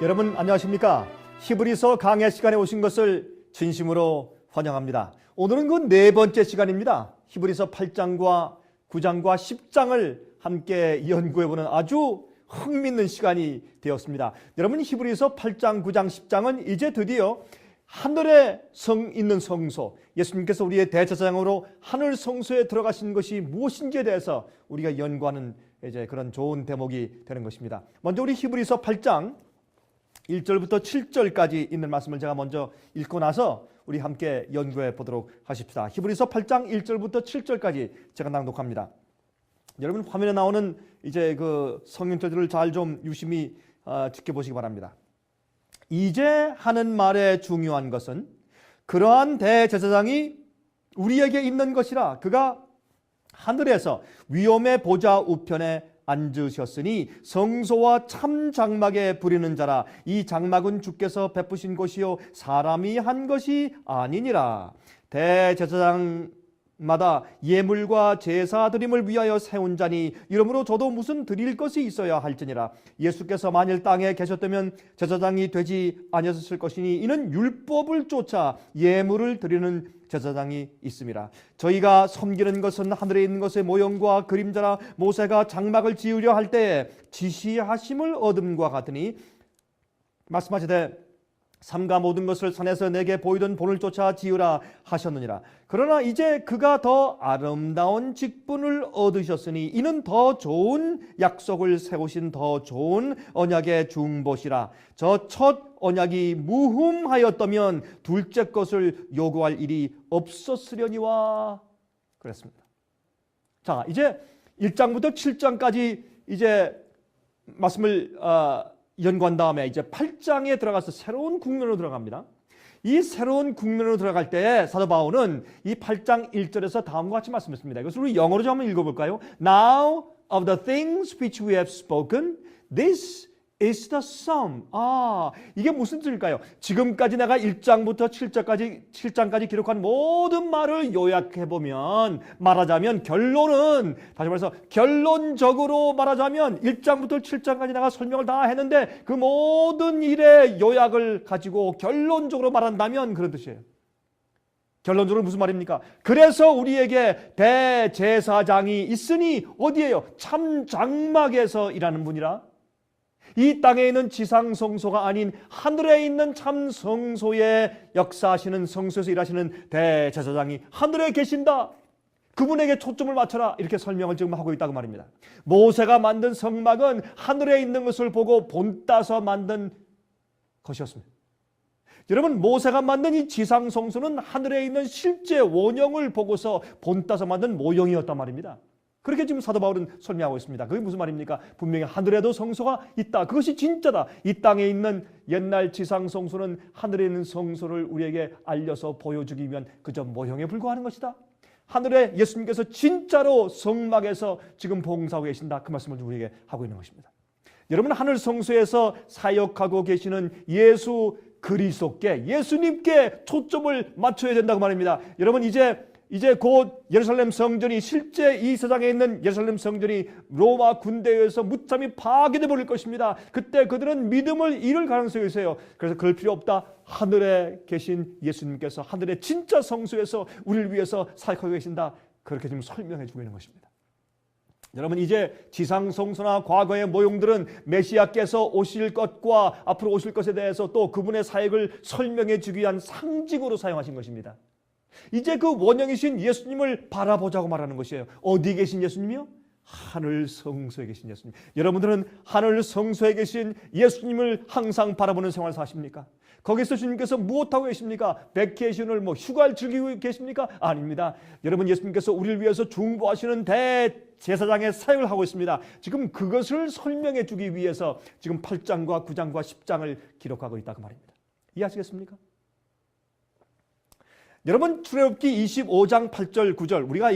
여러분 안녕하십니까? 히브리서 강해 시간에 오신 것을 진심으로 환영합니다. 오늘은 그 네 번째 시간입니다. 히브리서 8장과 9장과 10장을 함께 연구해보는 아주 흥미있는 시간이 되었습니다. 여러분, 히브리서 8장, 9장, 10장은 이제 드디어 하늘에 있는 성소, 예수님께서 우리의 대제사장으로 하늘 성소에 들어가신 것이 무엇인지에 대해서 우리가 연구하는 이제 그런 좋은 대목이 되는 것입니다. 먼저 우리 히브리서 8장 1절부터 7절까지 있는 말씀을 제가 먼저 읽고 나서 우리 함께 연구해 보도록 하십시다. 히브리서 8장 1절부터 7절까지 제가 낭독합니다. 여러분, 화면에 나오는 이제 그 성경절들을 잘 좀 유심히 지켜보시기 바랍니다. 이제 하는 말의 중요한 것은 그러한 대제사장이 우리에게 있는 것이라. 그가 하늘에서 위엄의 보좌 우편에 앉으셨으니 성소와 참 장막에 부리는 자라. 이 장막은 주께서 베푸신 것이요 사람이 한 것이 아니니라. 대제사장마다 예물과 제사 드림을 위하여 세운 자니 이러므로 저도 무슨 드릴 것이 있어야 할지니라. 예수께서 만일 땅에 계셨다면 제사장이 되지 아니었을 것이니 이는 율법을 쫓아 예물을 드리는 제사장이 있음이라. 저희가 섬기는 것은 하늘에 있는 것의 모형과 그림자라. 모세가 장막을 지으려 할 때에 지시하심을 얻음과 같으니 말씀하시되 삼가 모든 것을 산에서 내게 보이던 본을 쫓아 지으라 하셨느니라. 그러나 이제 그가 더 아름다운 직분을 얻으셨으니 이는 더 좋은 약속을 세우신 더 좋은 언약의 중보시라. 저 첫 언약이 무흠하였다면 둘째 것을 요구할 일이 없었으려니와. 그랬습니다. 자, 이제 1장부터 7장까지 이제 말씀을 연구한 다음에 이제 8장에 들어가서 새로운 국면으로 들어갑니다. 이 새로운 국면으로 들어갈 때 사도 바울은 이 8장 1절에서 다음과 같이 말씀했습니다. 이것을 우리 영어로 좀 한번 읽어볼까요? Now of the things which we have spoken, this is the sum. 이게 무슨 뜻일까요? 지금까지 내가 1장부터 7장까지 기록한 모든 말을 요약해보면, 말하자면 결론은, 다시 말해서 결론적으로 말하자면 1장부터 7장까지 내가 설명을 다 했는데 그 모든 일의 요약을 가지고 결론적으로 말한다면 그런 뜻이에요. 결론적으로 무슨 말입니까? 그래서 우리에게 대제사장이 있으니 어디에요? 참 장막에서 일하는 분이라. 이 땅에 있는 지상성소가 아닌 하늘에 있는 참 성소에 역사하시는, 성소에서 일하시는 대제사장이 하늘에 계신다. 그분에게 초점을 맞춰라. 이렇게 설명을 지금 하고 있다고 말입니다. 모세가 만든 성막은 하늘에 있는 것을 보고 본따서 만든 것이었습니다. 여러분, 모세가 만든 이 지상성소는 하늘에 있는 실제 원형을 보고서 본따서 만든 모형이었단 말입니다. 그렇게 지금 사도 바울은 설명하고 있습니다. 그게 무슨 말입니까? 분명히 하늘에도 성소가 있다. 그것이 진짜다. 이 땅에 있는 옛날 지상 성소는 하늘에 있는 성소를 우리에게 알려서 보여주기 위한 그저 모형에 불과하는 것이다. 하늘에 예수님께서 진짜로 성막에서 지금 봉사하고 계신다. 그 말씀을 우리에게 하고 있는 것입니다. 여러분, 하늘 성소에서 사역하고 계시는 예수 그리스도께, 예수님께 초점을 맞춰야 된다고 말입니다. 여러분, 이제 곧 예루살렘 성전이, 실제 이 세상에 있는 예루살렘 성전이 로마 군대에 의해서 무참히 파괴돼 버릴 것입니다. 그때 그들은 믿음을 잃을 가능성이 있어요. 그래서 그럴 필요 없다. 하늘에 계신 예수님께서 하늘의 진짜 성소에서 우리를 위해서 사역하고 계신다. 그렇게 지금 설명해 주고 있는 것입니다. 여러분, 이제 지상 성소나 과거의 모형들은 메시아께서 오실 것과 앞으로 오실 것에 대해서 또 그분의 사역을 설명해 주기 위한 상징으로 사용하신 것입니다. 이제 그 원형이신 예수님을 바라보자고 말하는 것이에요. 어디 계신 예수님이요? 하늘 성소에 계신 예수님. 여러분들은 하늘 성소에 계신 예수님을 항상 바라보는 생활을 사십니까? 거기서 주님께서 무엇하고 계십니까? 베케이션을 휴가를 즐기고 계십니까? 아닙니다. 여러분, 예수님께서 우리를 위해서 중보하시는 대제사장의 사역을 하고 있습니다. 지금 그것을 설명해 주기 위해서 지금 8장과 9장과 10장을 기록하고 있다 그 말입니다. 이해하시겠습니까? 여러분, 출애굽기 25장 8절 9절 우리가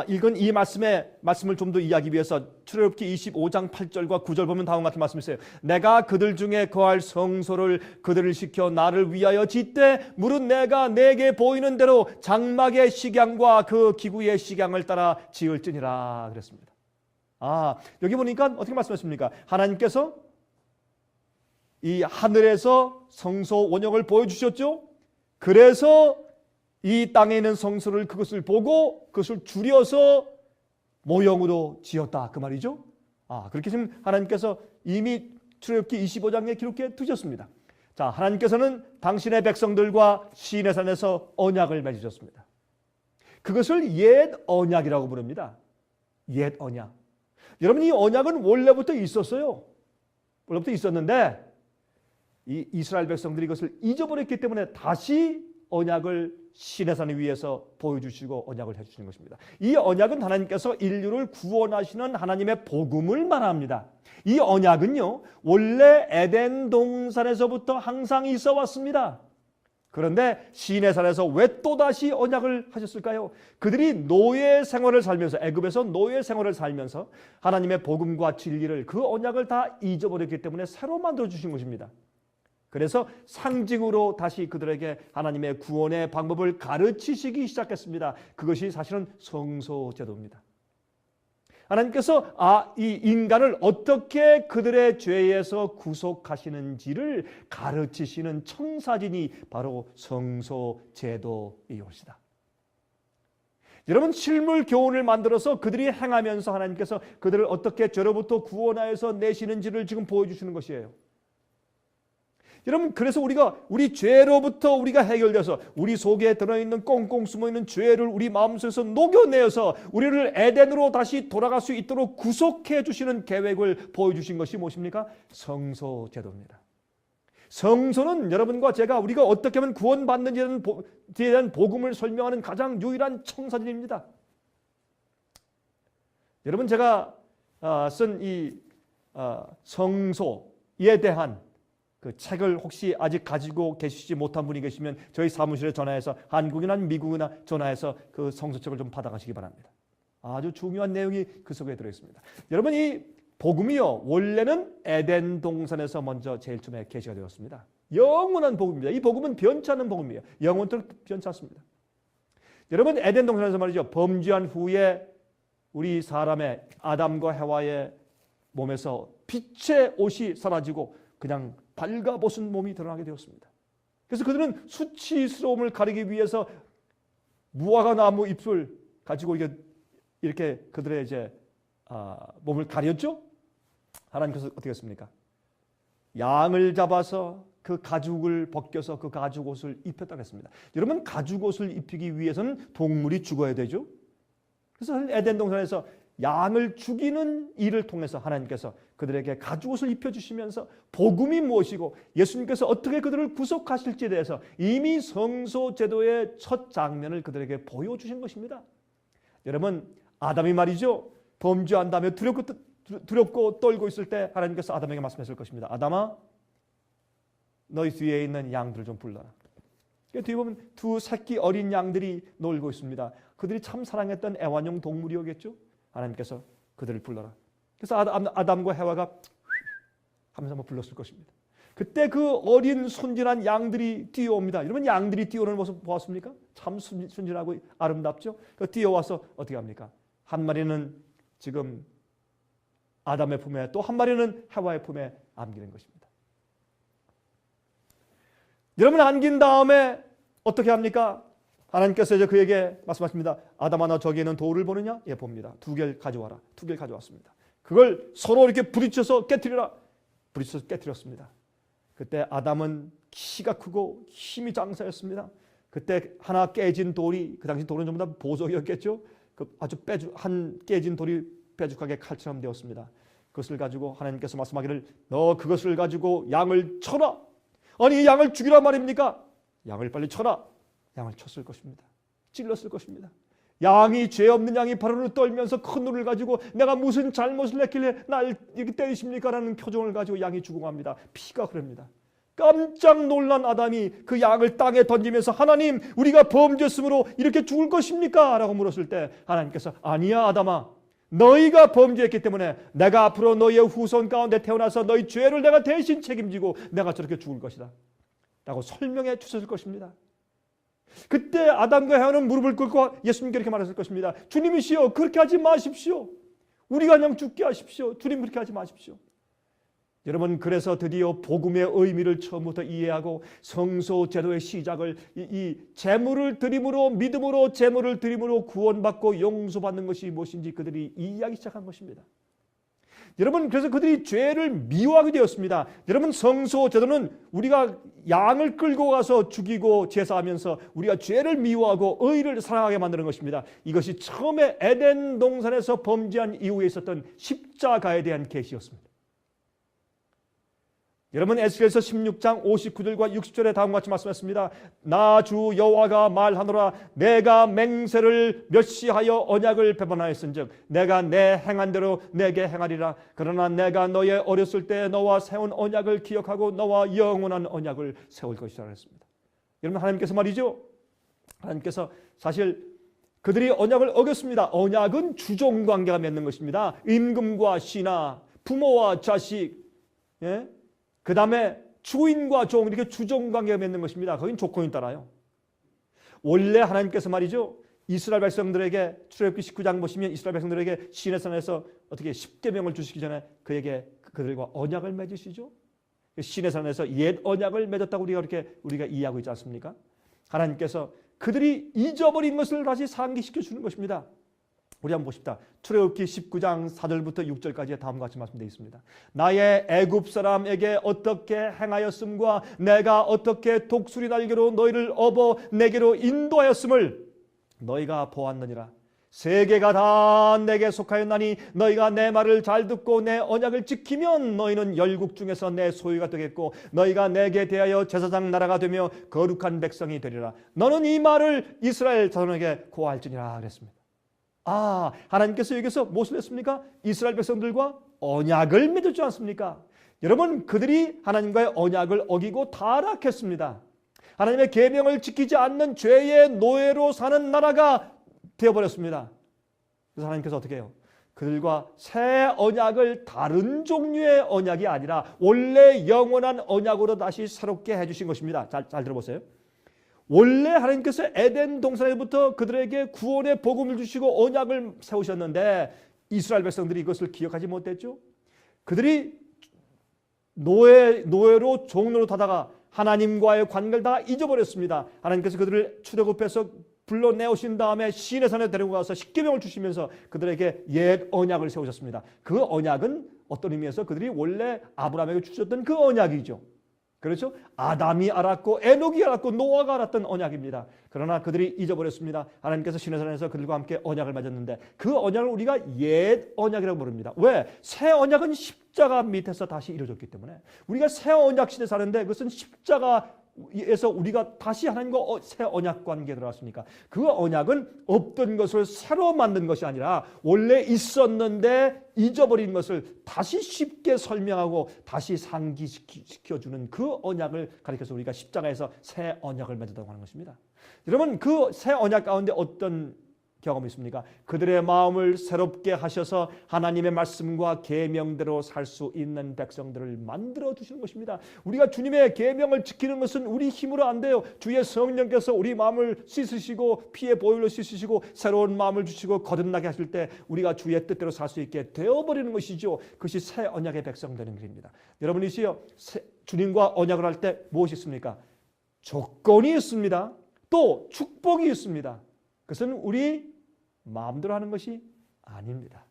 읽은 이 말씀을 좀 더 이해하기 위해서 출애굽기 25장 8절과 9절 보면 다음과 같은 말씀이 있어요. 내가 그들 중에 거할 성소를 그들을 시켜 나를 위하여 짓되 무릇 내가 내게 보이는 대로 장막의 식양과 그 기구의 식양을 따라 지을지니라 그랬습니다. 여기 보니까 어떻게 말씀하십니까? 하나님께서 이 하늘에서 성소 원형을 보여주셨죠. 그래서 이 땅에 있는 성소를 그것을 보고 그것을 줄여서 모형으로 지었다 그 말이죠. 그렇게 지금 하나님께서 이미 출애굽기 25장에 기록해 두셨습니다. 자, 하나님께서는 당신의 백성들과 시인의 산에서 언약을 맺으셨습니다. 그것을 옛 언약이라고 부릅니다. 옛 언약. 여러분, 이 언약은 원래부터 있었어요. 원래부터 있었는데 이 이스라엘 백성들이 이것을 잊어버렸기 때문에 다시 언약을 시내산 위에서 보여주시고 언약을 해주시는 것입니다. 이 언약은 하나님께서 인류를 구원하시는 하나님의 복음을 말합니다. 이 언약은요, 원래 에덴 동산에서부터 항상 있어 왔습니다. 그런데 시내산에서 왜 또다시 언약을 하셨을까요? 그들이 노예 생활을 살면서, 애굽에서 노예 생활을 살면서 하나님의 복음과 진리를, 그 언약을 다 잊어버렸기 때문에 새로 만들어 주신 것입니다. 그래서 상징으로 다시 그들에게 하나님의 구원의 방법을 가르치시기 시작했습니다. 그것이 사실은 성소제도입니다. 하나님께서 이 인간을 어떻게 그들의 죄에서 구속하시는지를 가르치시는 청사진이 바로 성소제도이옵니다. 여러분, 실물 교훈을 만들어서 그들이 행하면서 하나님께서 그들을 어떻게 죄로부터 구원하여서 내시는지를 지금 보여주시는 것이에요. 여러분, 그래서 우리 죄로부터 우리가 해결돼서 우리 속에 들어있는 꽁꽁 숨어있는 죄를 우리 마음속에서 녹여내어서 우리를 에덴으로 다시 돌아갈 수 있도록 구속해 주시는 계획을 보여주신 것이 무엇입니까? 성소제도입니다. 성소는 여러분과 제가 우리가 어떻게 하면 구원받는지에 대한 복음을 설명하는 가장 유일한 청사진입니다. 여러분, 제가 쓴 이 성소에 대한 그 책을 혹시 아직 가지고 계시지 못한 분이 계시면 저희 사무실에 전화해서, 한국이나 미국이나 전화해서 그 성서책을 좀 받아가시기 바랍니다. 아주 중요한 내용이 그 속에 들어있습니다. 여러분, 이 복음이요, 원래는 에덴 동산에서 먼저 제일 처음에 계시가 되었습니다. 영원한 복음입니다. 이 복음은 변치 않는 복음이에요. 영원토록 변치 않습니다. 여러분, 에덴 동산에서 말이죠, 범죄한 후에 우리 사람의 아담과 해와의 몸에서 빛의 옷이 사라지고 그냥 발가벗은 몸이 드러나게 되었습니다. 그래서 그들은 수치스러움을 가리기 위해서 무화과 나무 잎을 가지고 이렇게 그들의 이제 몸을 가렸죠. 하나님께서 어떻게 했습니까? 양을 잡아서 그 가죽을 벗겨서 그 가죽 옷을 입혔다고 했습니다. 여러분, 가죽 옷을 입히기 위해서는 동물이 죽어야 되죠. 그래서 에덴 동산에서 양을 죽이는 일을 통해서 하나님께서 그들에게 가죽옷을 입혀주시면서 복음이 무엇이고 예수님께서 어떻게 그들을 구속하실지에 대해서 이미 성소제도의 첫 장면을 그들에게 보여주신 것입니다. 여러분, 아담이 말이죠, 범죄한 다음에 두렵고 떨고 있을 때 하나님께서 아담에게 말씀하실 것입니다. 아담아, 너희 뒤에 있는 양들을 좀 불러라. 뒤에 보면 두 새끼 어린 양들이 놀고 있습니다. 그들이 참 사랑했던 애완용 동물이었겠죠. 하나님께서 그들을 불러라. 그래서 아담과 해와가 하면서 한번 불렀을 것입니다. 그때 그 어린 순진한 양들이 뛰어옵니다. 여러분, 양들이 뛰어오는 모습 보았습니까? 참 순진하고 아름답죠. 뛰어와서 어떻게 합니까? 한 마리는 지금 아담의 품에, 또 한 마리는 해와의 품에 안기는 것입니다. 여러분, 안긴 다음에 어떻게 합니까? 하나님께서 이제 그에게 말씀하십니다. 아담아, 너 저기에는 돌을 보느냐? 예, 봅니다. 2개를 가져와라. 2개를 가져왔습니다. 그걸 서로 이렇게 부딪혀서 깨트리라. 부딪혀서 깨트렸습니다. 그때 아담은 키가 크고 힘이 장사였습니다. 그때 하나 깨진 돌이, 그 당시 돌은 전부 다 보석이었겠죠. 그 아주 한 깨진 돌이 빼죽하게 칼처럼 되었습니다. 그것을 가지고 하나님께서 말씀하기를, 너 그것을 가지고 양을 쳐라. 아니, 양을 죽이란 말입니까? 양을 빨리 쳐라. 양을 쳤을 것입니다. 찔렀을 것입니다. 양이, 죄 없는 양이 발을 떨면서 큰 눈을 가지고 내가 무슨 잘못을 했길래 날 이렇게 때리십니까? 라는 표정을 가지고 양이 죽어갑니다. 피가 흐릅니다. 깜짝 놀란 아담이 그 양을 땅에 던지면서, 하나님, 우리가 범죄했으므로 이렇게 죽을 것입니까? 라고 물었을 때 하나님께서, 아니야 아담아, 너희가 범죄했기 때문에 내가 앞으로 너희의 후손 가운데 태어나서 너희 죄를 내가 대신 책임지고 내가 저렇게 죽을 것이다 라고 설명해 주셨을 것입니다. 그때 아담과 해와는 무릎을 꿇고 예수님께 이렇게 말했을 것입니다. 주님이시여, 그렇게 하지 마십시오. 우리가 그냥 죽게 하십시오. 주님, 그렇게 하지 마십시오. 여러분, 그래서 드디어 복음의 의미를 처음부터 이해하고 성소 제도의 시작을 이 제물을 드림으로, 믿음으로 제물을 드림으로 구원받고 용서받는 것이 무엇인지 그들이 이해하기 시작한 것입니다. 여러분, 그래서 그들이 죄를 미워하게 되었습니다. 여러분, 성소 제도는 우리가 양을 끌고 가서 죽이고 제사하면서 우리가 죄를 미워하고 의를 사랑하게 만드는 것입니다. 이것이 처음에 에덴 동산에서 범죄한 이후에 있었던 십자가에 대한 계시였습니다. 여러분, 에스겔서 16장 59절과 60절에 다음과 같이 말씀했습니다. 나 주 여호와가 말하노라. 내가 맹세를 멸시하여 언약을 배반하였은즉 내가 내 행한 대로 내게 행하리라. 그러나 내가 너의 어렸을 때 너와 세운 언약을 기억하고 너와 영원한 언약을 세울 것이라 했습니다. 여러분, 하나님께서 말이죠, 하나님께서 사실 그들이 언약을 어겼습니다. 언약은 주종관계가 맺는 것입니다. 임금과 신하, 부모와 자식, 그 다음에 주인과 종, 이렇게 주종관계가 맺는 것입니다. 거긴 조건이 따라요. 원래 하나님께서 말이죠, 이스라엘 백성들에게 출애굽기 19장 보시면 이스라엘 백성들에게 시내산에서 어떻게 십계명을 주시기 전에 그들과 언약을 맺으시죠. 시내산에서 옛 언약을 맺었다고 우리가 이해하고 있지 않습니까? 하나님께서 그들이 잊어버린 것을 다시 상기시켜 주는 것입니다. 우리 한번 보십시다. 출애굽기 19장 4절부터 6절까지 다음과 같이 말씀되어 있습니다. 나의 애굽 사람에게 어떻게 행하였음과 내가 어떻게 독수리 날개로 너희를 업어 내게로 인도하였음을 너희가 보았느니라. 세계가 다 내게 속하였나니 너희가 내 말을 잘 듣고 내 언약을 지키면 너희는 열국 중에서 내 소유가 되겠고 너희가 내게 대하여 제사장 나라가 되며 거룩한 백성이 되리라. 너는 이 말을 이스라엘 자손에게 고할지니라 그랬습니다. 하나님께서 여기서 무엇을 했습니까? 이스라엘 백성들과 언약을 맺었지 않습니까? 여러분, 그들이 하나님과의 언약을 어기고 타락했습니다. 하나님의 계명을 지키지 않는 죄의 노예로 사는 나라가 되어버렸습니다. 그래서 하나님께서 어떻게 해요? 그들과 새 언약을 다른 종류의 언약이 아니라 원래 영원한 언약으로 다시 새롭게 해주신 것입니다. 잘 들어보세요. 원래 하나님께서 에덴 동산에부터 그들에게 구원의 복음을 주시고 언약을 세우셨는데 이스라엘 백성들이 이것을 기억하지 못했죠. 그들이 노예로 종로로 타다가 하나님과의 관계를 다 잊어버렸습니다. 하나님께서 그들을 출애굽해서 불러내오신 다음에 시내산에 데리고 가서 십계명을 주시면서 그들에게 옛 언약을 세우셨습니다. 그 언약은 어떤 의미에서 그들이 원래 아브라함에게 주셨던 그 언약이죠. 그렇죠? 아담이 알았고 에녹이 알았고 노아가 알았던 언약입니다. 그러나 그들이 잊어버렸습니다. 하나님께서 시내산에서 그들과 함께 언약을 맺었는데 그 언약을 우리가 옛 언약이라고 부릅니다. 왜? 새 언약은 십자가 밑에서 다시 이루어졌기 때문에 우리가 새 언약 시대 사는데 그것은 십자가에서 우리가 다시 하나님과 새 언약 관계에 들어갔으니까 그 언약은 없던 것을 새로 만든 것이 아니라 원래 있었는데 잊어버린 것을 다시 쉽게 설명하고 다시 상기시켜주는 그 언약을 가리켜서 우리가 십자가에서 새 언약을 맺었다고 하는 것입니다. 여러분, 그 새 언약 가운데 어떤 경험이 있습니까? 그들의 마음을 새롭게 하셔서 하나님의 말씀과 계명대로 살 수 있는 백성들을 만들어 주시는 것입니다. 우리가 주님의 계명을 지키는 것은 우리 힘으로 안 돼요. 주의 성령께서 우리 마음을 씻으시고 피의 보혈로 씻으시고 새로운 마음을 주시고 거듭나게 하실 때 우리가 주의 뜻대로 살 수 있게 되어버리는 것이죠. 그것이 새 언약의 백성 되는 길입니다. 여러분이시여, 주님과 언약을 할 때 무엇이 있습니까? 조건이 있습니다. 또 축복이 있습니다. 그것은 우리 마음대로 하는 것이 아닙니다.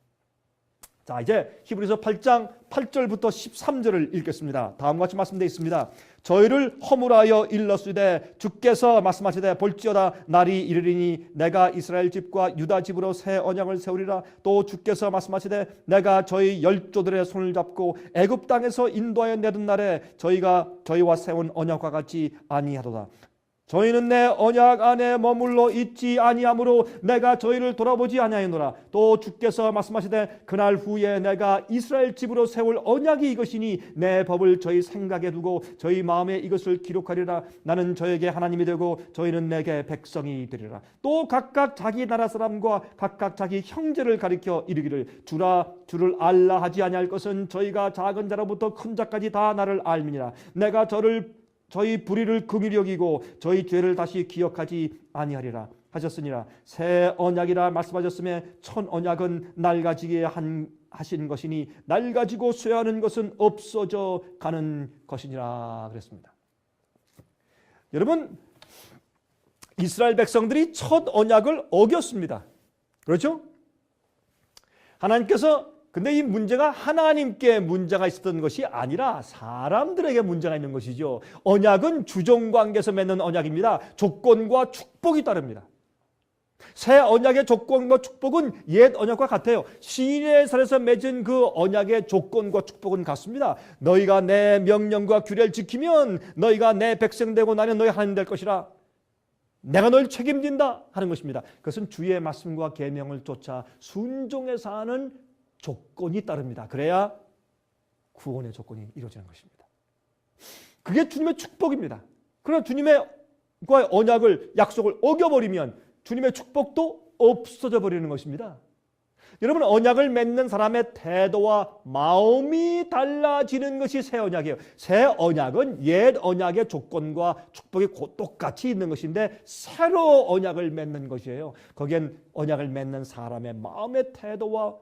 자, 이제 히브리서 8장 8절부터 13절을 읽겠습니다. 다음과 같이 말씀되어 있습니다. 저희를 허물하여 일렀으되 주께서 말씀하시되 볼지어다 날이 이르리니 내가 이스라엘 집과 유다 집으로 새 언약을 세우리라. 또 주께서 말씀하시되 내가 저희 열조들의 손을 잡고 애굽 땅에서 인도하여 내던 날에 저희와 세운 언약과 같이 아니하도다. 저희는 내 언약 안에 머물러 있지 아니하므로 내가 저희를 돌아보지 아니하노라. 또 주께서 말씀하시되 그날 후에 내가 이스라엘 집으로 세울 언약이 이것이니 내 법을 저희 생각에 두고 저희 마음에 이것을 기록하리라. 나는 저에게 하나님이 되고 저희는 내게 백성이 되리라. 또 각각 자기 나라 사람과 각각 자기 형제를 가리켜 이르기를 주를 알라 하지 아니할 것은 저희가 작은 자로부터 큰 자까지 다 나를 알미니라. 내가 저희 불의를 긍휼히 여기고 저희 죄를 다시 기억하지 아니하리라. 하셨으니라. 새 언약이라 말씀하셨음에 첫 언약은 낡아지게 하신 것이니 낡아지고 쇠하는 것은 없어져 가는 것이니라 그랬습니다. 여러분, 이스라엘 백성들이 첫 언약을 어겼습니다. 그렇죠? 하나님께서, 근데 이 문제가 하나님께 문제가 있었던 것이 아니라 사람들에게 문제가 있는 것이죠. 언약은 주종관계에서 맺는 언약입니다. 조건과 축복이 따릅니다. 새 언약의 조건과 축복은 옛 언약과 같아요. 시내산에서 맺은 그 언약의 조건과 축복은 같습니다. 너희가 내 명령과 규례를 지키면 너희가 내 백성 되고 나는 너희 하나님 될 것이라. 내가 널 책임진다 하는 것입니다. 그것은 주의 말씀과 계명을 쫓아 순종해서 하는 조건이 따릅니다. 그래야 구원의 조건이 이루어지는 것입니다. 그게 주님의 축복입니다. 그러나 주님의 언약을, 약속을 어겨버리면 주님의 축복도 없어져 버리는 것입니다. 여러분, 언약을 맺는 사람의 태도와 마음이 달라지는 것이 새 언약이에요. 새 언약은 옛 언약의 조건과 축복이 똑같이 있는 것인데 새로 언약을 맺는 것이에요. 거기엔 언약을 맺는 사람의 마음의 태도와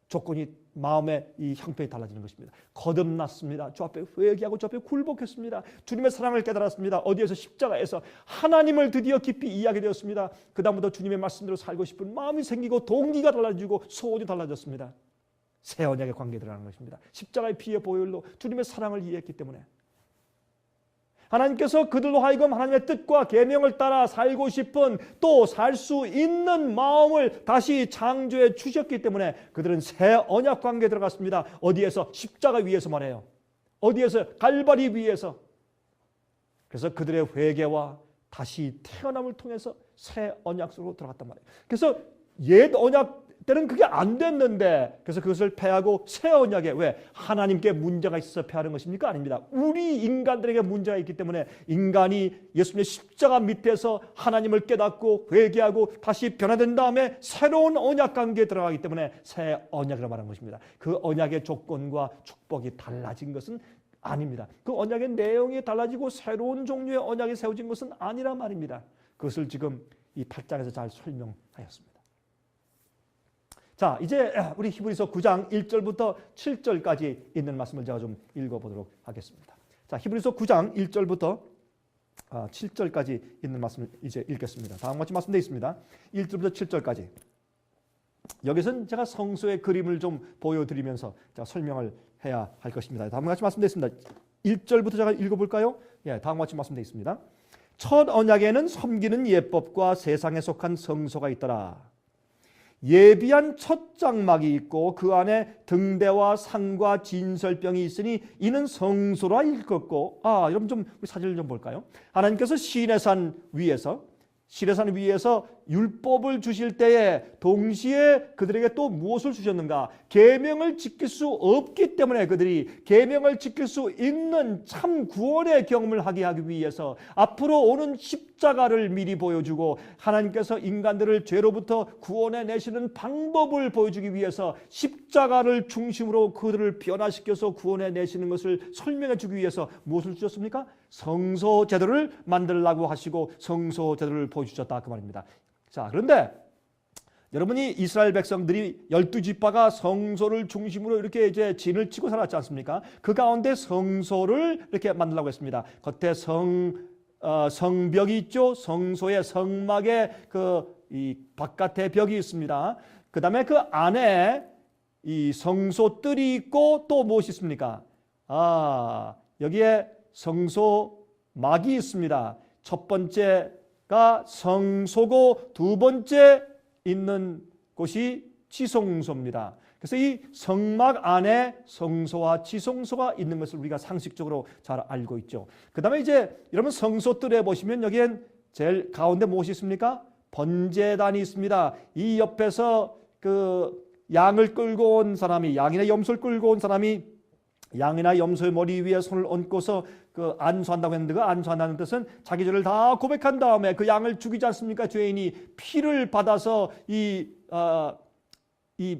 조건이, 마음의 이 형편이 달라지는 것입니다. 거듭났습니다. 주 앞에 회개하고 주 앞에 굴복했습니다. 주님의 사랑을 깨달았습니다. 어디에서? 십자가에서 하나님을 드디어 깊이 이해하게 되었습니다. 그 다음부터 주님의 말씀대로 살고 싶은 마음이 생기고 동기가 달라지고 소원이 달라졌습니다. 새 언약의 관계에 들어가는 것입니다. 십자가의 피의 보혈로 주님의 사랑을 이해했기 때문에 하나님께서 그들로 하여금 하나님의 뜻과 계명을 따라 살고 싶은, 또 살 수 있는 마음을 다시 창조해 주셨기 때문에 그들은 새 언약 관계에 들어갔습니다. 어디에서? 십자가 위에서 말해요. 어디에서? 갈바리 위에서. 그래서 그들의 회개와 다시 태어남을 통해서 새 언약 속으로 들어갔단 말이에요. 그래서 옛 언약 때는 그게 안 됐는데, 그래서 그것을 패하고 새 언약에, 왜? 하나님께 문제가 있어서 패하는 것입니까? 아닙니다. 우리 인간들에게 문제가 있기 때문에 인간이 예수님의 십자가 밑에서 하나님을 깨닫고 회개하고 다시 변화된 다음에 새로운 언약 관계에 들어가기 때문에 새 언약이라고 말하는 것입니다. 그 언약의 조건과 축복이 달라진 것은 아닙니다. 그 언약의 내용이 달라지고 새로운 종류의 언약이 세워진 것은 아니란 말입니다. 그것을 지금 이 8장에서 잘 설명하였습니다. 자, 이제 우리 히브리서 9장 1절부터 7절까지 있는 말씀을 제가 좀 읽어보도록 하겠습니다. 자, 히브리서 9장 1절부터 7절까지 있는 말씀을 이제 읽겠습니다. 다음과 같이 말씀되어 있습니다. 1절부터 7절까지. 여기서는 제가 성소의 그림을 좀 보여드리면서 제가 설명을 해야 할 것입니다. 다음과 같이 말씀되어 있습니다. 1절부터 제가 읽어볼까요? 예, 다음과 같이 말씀되어 있습니다. 첫 언약에는 섬기는 예법과 세상에 속한 성소가 있더라. 예비한 첫 장막이 있고 그 안에 등대와 상과 진설병이 있으니 이는 성소라 일컫고, 여러분 좀 우리 사진을 좀 볼까요? 하나님께서 시내산 위에서 율법을 주실 때에 동시에 그들에게 또 무엇을 주셨는가? 계명을 지킬 수 없기 때문에 그들이 계명을 지킬 수 있는 참 구원의 경험을 하게 하기 위해서 앞으로 오는 십자가를 미리 보여주고, 하나님께서 인간들을 죄로부터 구원해 내시는 방법을 보여주기 위해서 십자가를 중심으로 그들을 변화시켜서 구원해 내시는 것을 설명해 주기 위해서 무엇을 주셨습니까? 성소 제도를 만들라고 하시고 성소 제도를 보여주셨다, 그 말입니다. 자, 그런데 여러분이 이스라엘 백성들이 12지파가 성소를 중심으로 이렇게 이제 진을 치고 살았지 않습니까? 그 가운데 성소를 이렇게 만들라고 했습니다. 겉에 성벽이 있죠. 성소의 성막에 이 바깥에 벽이 있습니다. 그 다음에 그 안에 이 성소 뜰이 있고 또 무엇이 있습니까? 여기에 성소 막이 있습니다. 첫 번째가 성소고 두 번째 있는 곳이 지성소입니다. 그래서 이 성막 안에 성소와 지성소가 있는 것을 우리가 상식적으로 잘 알고 있죠. 그 다음에 이제 여러분 성소뜰에 보시면 여기엔 제일 가운데 무엇이 있습니까? 번제단이 있습니다. 이 옆에서 그 양을 끌고 온 사람이, 양이나 염소를 끌고 온 사람이 양이나 염소의 머리 위에 손을 얹고서 그 안수한다고 했는데, 그 안수한다는 뜻은 자기 죄를 다 고백한 다음에 그 양을 죽이지 않습니까? 죄인이 피를 받아서 이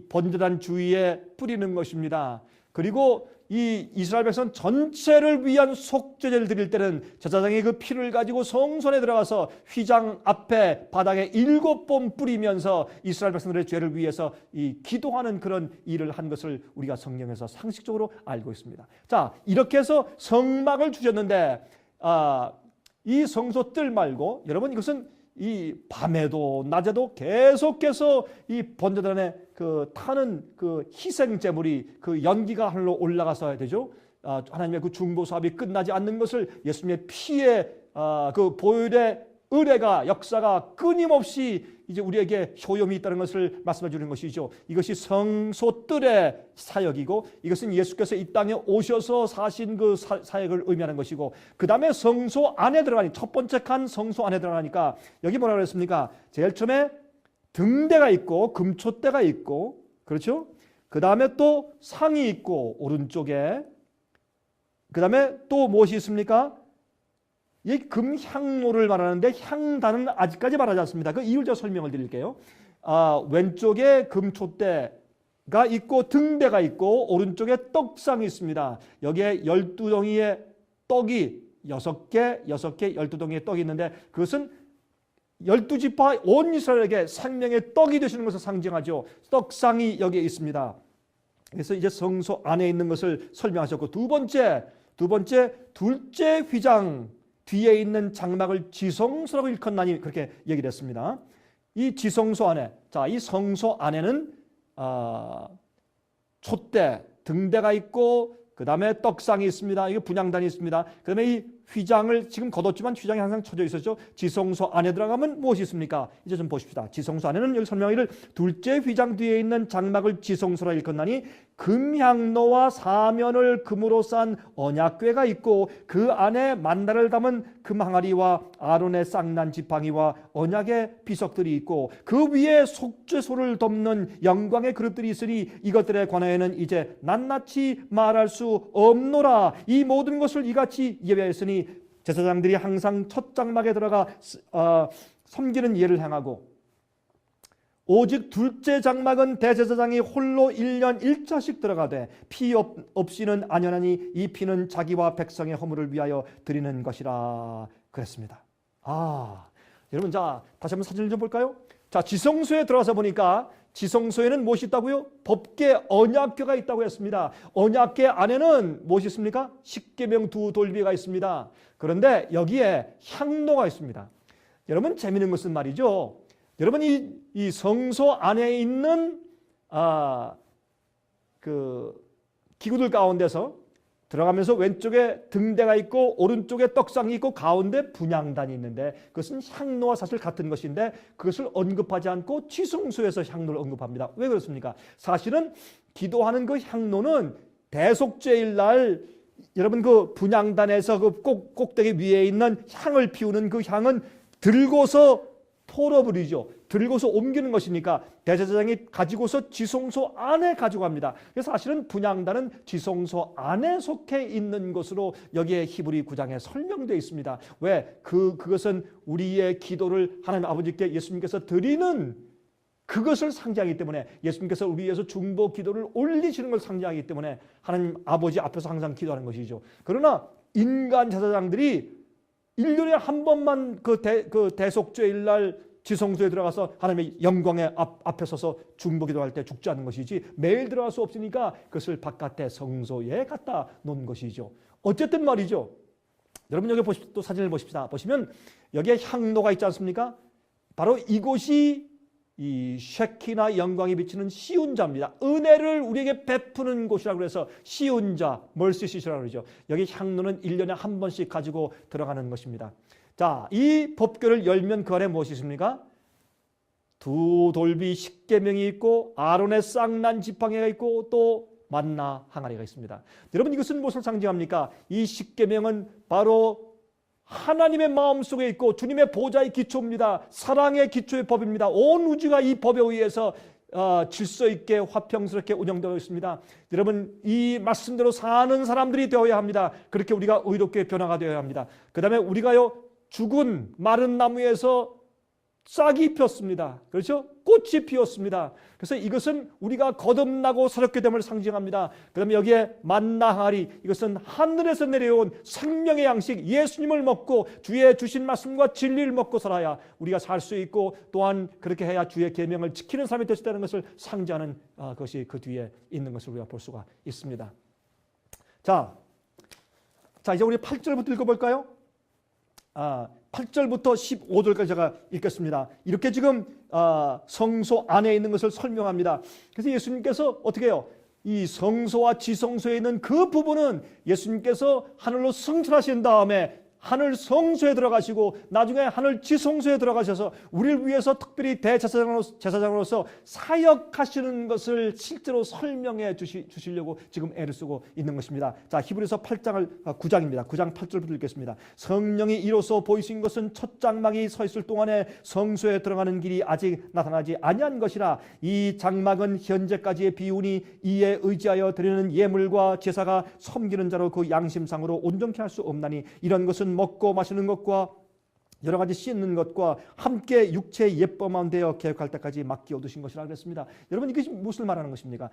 번제단 주위에 뿌리는 것입니다. 그리고 이 이스라엘 백성 전체를 위한 속죄제를 드릴 때는 제사장이 그 피를 가지고 성소 안에 들어가서 휘장 앞에 바닥에 7번 뿌리면서 이스라엘 백성들의 죄를 위해서 이 기도하는 그런 일을 한 것을 우리가 성경에서 상식적으로 알고 있습니다. 자, 이렇게 해서 성막을 주셨는데 이 성소 뜰 말고 여러분 이것은 이 밤에도 낮에도 계속해서 이 번제들 안에 그 타는 그 희생 제물이 그 연기가 하늘로 올라가서야 되죠. 하나님의 그 중보 사업이 끝나지 않는 것을 예수님의 피의 그 보혈의 의례가 역사가 끊임없이 이제 우리에게 효용이 있다는 것을 말씀해 주는 것이죠. 이것이 성소뜰의 사역이고 이것은 예수께서 이 땅에 오셔서 사신 그 사역을 의미하는 것이고 그 다음에 성소 안에 들어가니 첫 번째 칸 성소 안에 들어가니까 여기 뭐라고 그랬습니까? 제일 처음에 등대가 있고 금촛대가 있고 그렇죠? 그 다음에 또 상이 있고 오른쪽에 그 다음에 또 무엇이 있습니까? 이 금향로를 말하는데 향단은 아직까지 말하지 않습니다. 그 이유를 제가 설명을 드릴게요. 왼쪽에 금촛대가 있고 등대가 있고 오른쪽에 떡상이 있습니다. 여기에 12덩이의 떡이 6개, 12덩이의 떡이 있는데 그것은 12지파 온 이스라엘에게 생명의 떡이 되시는 것을 상징하죠. 떡상이 여기에 있습니다. 그래서 이제 성소 안에 있는 것을 설명하셨고 두 번째 둘째 휘장 뒤에 있는 장막을 지성소라고 일컫나니 그렇게 얘기를 했습니다. 이 지성소 안에, 자, 이 성소 안에는 촛대, 등대가 있고 그 다음에 떡상이 있습니다. 이게 분향단이 있습니다. 그 다음에 이 휘장을 지금 걷었지만 휘장이 항상 쳐져 있었죠. 지성소 안에 들어가면 무엇이 있습니까? 이제 좀 보십시다. 지성소 안에는 여기 설명하기를 둘째 휘장 뒤에 있는 장막을 지성소라 일컫나니 금향로와 사면을 금으로 싼 언약궤가 있고 그 안에 만나를 담은 금항아리와 아론의 쌍난 지팡이와 언약의 비석들이 있고 그 위에 속죄소를 덮는 영광의 그릇들이 있으니 이것들에 관하여는 이제 낱낱이 말할 수 없노라. 이 모든 것을 이같이 예배하였으니 제사장들이 항상 첫 장막에 들어가 섬기는 예를 행하고 오직 둘째 장막은 대제사장이 홀로 1년 1차씩 들어가되 피 없이는 안연하니 이 피는 자기와 백성의 허물을 위하여 드리는 것이라 그랬습니다. 여러분 자 다시 한번 사진을 좀 볼까요? 자, 지성소에 들어가서 보니까 지성소에는 무엇이 있다고요? 법궤 언약궤가 있다고 했습니다. 언약궤 안에는 무엇이 있습니까? 십계명 두 돌비가 있습니다. 그런데 여기에 향로가 있습니다. 여러분 재미있는 것은 말이죠. 여러분 이 성소 안에 있는 그 기구들 가운데서 들어가면서 왼쪽에 등대가 있고 오른쪽에 떡상이 있고 가운데 분향단이 있는데 그것은 향로와 사실 같은 것인데 그것을 언급하지 않고 지성소에서 향로를 언급합니다. 왜 그렇습니까? 사실은 기도하는 그 향로는 대속죄일 날 여러분 그 분향단에서 그 꼭대기 위에 있는 향을 피우는 그 향은 들고서 털어버리죠. 들고서 옮기는 것이니까 대제사장이 가지고서 지성소 안에 가져갑니다. 그래서 사실은 분향단은 지성소 안에 속해 있는 것으로 여기에 히브리 9장에 설명되어 있습니다. 왜? 그것은 우리의 기도를 하나님 아버지께 예수님께서 드리는 그것을 상징하기 때문에 예수님께서 우리 위해서 중보 기도를 올리시는 걸 상징하기 때문에 하나님 아버지 앞에서 항상 기도하는 것이죠. 그러나 인간 제사장들이 1년에 한 번만 그 대속죄일 날 지성소에 들어가서 하나님의 영광의 앞에 서서 중보 기도할 때 죽지 않는 것이지 매일 들어갈 수 없으니까 그것을 바깥에 성소에 갖다 놓은 것이죠. 어쨌든 말이죠. 여러분 여기 또 사진을 보십시다. 보시면 여기에 향로가 있지 않습니까? 바로 이곳이 이 쉐키나 영광이 비치는 시운자입니다. 은혜를 우리에게 베푸는 곳이라고 해서 시운자, 멀시시라고 그러죠. 여기 향로는 1년에 한 번씩 가지고 들어가는 것입니다. 자, 이 법궤를 열면 그 안에 무엇이 있습니까? 두 돌비 십계명이 있고 아론의 쌍난 지팡이가 있고 또 만나 항아리가 있습니다. 여러분 이것은 무엇을 상징합니까? 이 십계명은 바로 하나님의 마음속에 있고 주님의 보좌의 기초입니다. 사랑의 기초의 법입니다. 온 우주가 이 법에 의해서 질서 있게 화평스럽게 운영되어 있습니다. 여러분 이 말씀대로 사는 사람들이 되어야 합니다. 그렇게 우리가 의롭게 변화가 되어야 합니다. 그 다음에 우리가요 죽은 마른 나무에서 싹이 폈습니다. 그렇죠? 꽃이 피었습니다. 그래서 이것은 우리가 거듭나고 새롭게 됨을 상징합니다. 그 다음에 여기에 만나 항아리, 이것은 하늘에서 내려온 생명의 양식, 예수님을 먹고 주의 주신 말씀과 진리를 먹고 살아야 우리가 살 수 있고, 또한 그렇게 해야 주의 계명을 지키는 삶이 될 수 있다는 것을 상징하는 것이 그 뒤에 있는 것을 우리가 볼 수가 있습니다. 자, 이제 우리 8절부터 읽어볼까요? 8절부터 15절까지 제가 읽겠습니다. 이렇게 지금 성소 안에 있는 것을 설명합니다. 그래서 예수님께서 어떻게 해요? 이 성소와 지성소에 있는 그 부분은 예수님께서 하늘로 승천하신 다음에 하늘 성소에 들어가시고 나중에 하늘 지성소에 들어가셔서 우리를 위해서 특별히 대제사장으로서 사역하시는 것을 실제로 설명해 주시려고 지금 애를 쓰고 있는 것입니다. 자, 히브리서 9장입니다. 9장 8절부터 읽겠습니다. 성령이 이로써 보이신 것은 첫 장막이 서 있을 동안에 성소에 들어가는 길이 아직 나타나지 아니한 것이라. 이 장막은 현재까지의 비운이 이에 의지하여 드리는 예물과 제사가 섬기는 자로 그 양심상으로 온전케 할 수 없나니, 이런 것은 먹고 마시는 것과 여러 가지 씻는 것과 함께 육체의 예법만 되어 계획할 때까지 맡겨 두신 것이라 그랬습니다. 여러분, 이것이 무엇을 말하는 것입니까?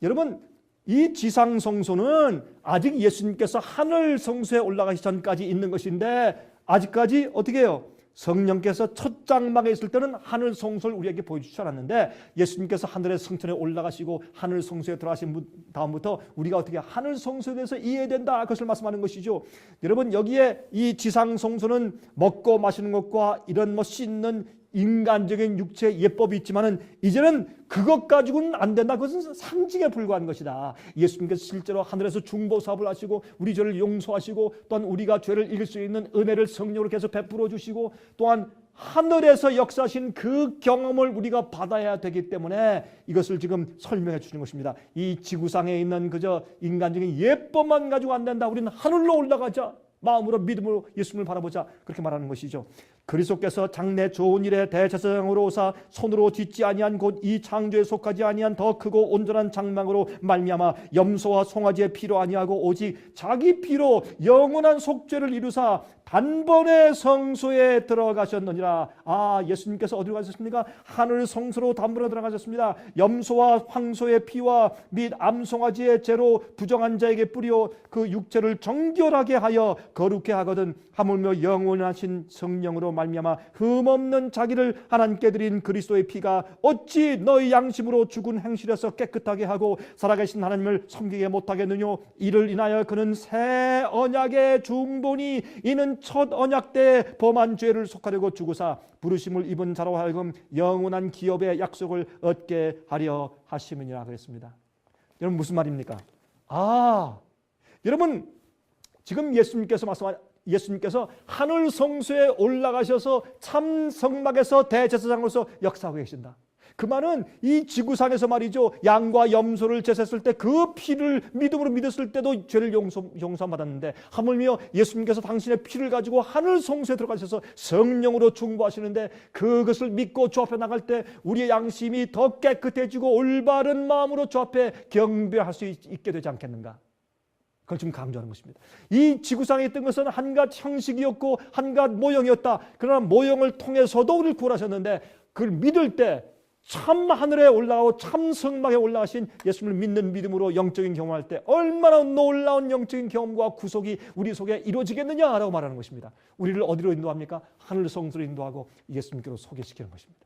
여러분, 이 지상 성소는 아직 예수님께서 하늘 성소에 올라가기 전까지 있는 것인데, 아직까지 어떻게 해요? 성령께서 첫 장막에 있을 때는 하늘 성소를 우리에게 보여주지 않았는데, 예수님께서 하늘의 성전에 올라가시고 하늘 성소에 들어가신 다음부터 우리가 어떻게 하늘 성소에 대해서 이해해야 된다, 그것을 말씀하는 것이죠. 여러분, 여기에 이 지상 성소는 먹고 마시는 것과 이런 씻는 인간적인 육체의 예법이 있지만은, 이제는 그것 가지고는 안 된다. 그것은 상징에 불과한 것이다. 예수님께서 실제로 하늘에서 중보 사업을 하시고 우리 죄를 용서하시고, 또한 우리가 죄를 이길 수 있는 은혜를 성령으로 계속 베풀어 주시고, 또한 하늘에서 역사하신 그 경험을 우리가 받아야 되기 때문에 이것을 지금 설명해 주시는 것입니다. 이 지구상에 있는 그저 인간적인 예법만 가지고 안 된다. 우리는 하늘로 올라가자. 마음으로 믿음으로 예수님을 바라보자. 그렇게 말하는 것이죠. 그리스도께서 장래 좋은 일에 대제사장으로 오사 손으로 짓지 아니한 곧 이 창조에 속하지 아니한 더 크고 온전한 장막으로 말미암아 염소와 송아지의 피로 아니하고 오직 자기 피로 영원한 속죄를 이루사 단번에 성소에 들어가셨느니라. 예수님께서 어디로 가셨습니까? 하늘 성소로 단번에 들어가셨습니다. 염소와 황소의 피와 및 암송아지의 죄로 부정한 자에게 뿌려 그 육체를 정결하게 하여 거룩해 하거든, 하물며 영원하신 성령으로 말미암아 흠없는 자기를 하나님께 드린 그리스도의 피가 어찌 너희 양심으로 죽은 행실에서 깨끗하게 하고 살아계신 하나님을 섬기게 못하겠느뇨. 이를 인하여 그는 새 언약의 중본이 이는 첫 언약 때 범한 죄를 속하려고 죽으사 부르심을 입은 자로 하여금 영원한 기업의 약속을 얻게 하려 하심이니라 그랬습니다. 여러분, 무슨 말입니까? 여러분, 지금 예수님께서 하늘 성소에 올라가셔서 참 성막에서 대제사장으로서 역사하고 계신다. 그 말은 이 지구상에서 말이죠, 양과 염소를 제사했을 때 그 피를 믿음으로 믿었을 때도 죄를 용서받았는데, 하물며 예수님께서 당신의 피를 가지고 하늘 성소에 들어가셔서 성령으로 중보하시는데, 그것을 믿고 주 앞에 나갈 때 우리의 양심이 더 깨끗해지고 올바른 마음으로 주 앞에 경배할 수 있게 되지 않겠는가? 그걸 지금 강조하는 것입니다. 이 지구상에 있던 것은 한갓 형식이었고 한갓 모형이었다. 그러나 모형을 통해서도 우리를 구원하셨는데, 그걸 믿을 때 참 하늘에 올라가고 참 성막에 올라가신 예수님을 믿는 믿음으로 영적인 경험할 때 얼마나 놀라운 영적인 경험과 구속이 우리 속에 이루어지겠느냐라고 말하는 것입니다. 우리를 어디로 인도합니까? 하늘 성소로 인도하고 예수님께로 소개시키는 것입니다.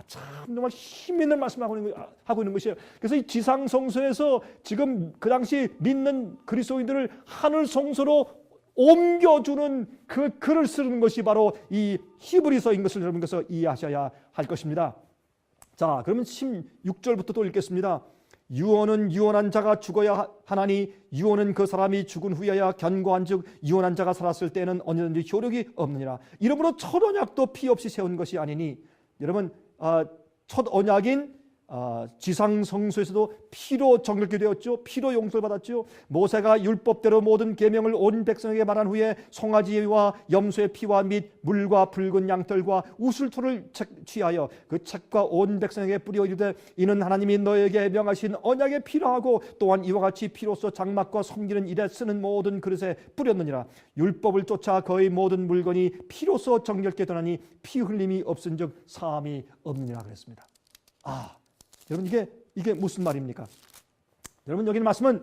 참 정말 힘 있는 말씀을 하고 있는 것이에요. 그래서 이 지상 성소에서 지금 그 당시 믿는 그리스도인들을 하늘 성소로 옮겨주는 그 글을 쓰는 것이 바로 이 히브리서인 것을 여러분께서 이해하셔야 할 것입니다. 자, 그러면 16절부터 또 읽겠습니다. 유언은 유언한 자가 죽어야 하나니 유언은 그 사람이 죽은 후에야 견고한 즉 유언한 자가 살았을 때는 언제든지 효력이 없느니라. 이러므로 첫 언약도 피 없이 세운 것이 아니니, 여러분, 첫 언약인 지상 성소에서도 피로 정결케 되었죠. 피로 용서를 받았죠. 모세가 율법대로 모든 계명을 온 백성에게 말한 후에 송아지와 염소의 피와 및 물과 붉은 양털과 우슬토를 취하여 그 책과 온 백성에게 뿌려 이르되 이는 하나님이 너에게 명하신 언약의 피라 하고 또한 이와 같이 피로써 장막과 섬기는 일에 쓰는 모든 그릇에 뿌렸느니라. 율법을 쫓아 거의 모든 물건이 피로써 정결케 되나니 피 흘림이 없은즉 사함이 없느니라 그랬습니다. 여러분 이게 무슨 말입니까? 여러분 여기 말씀은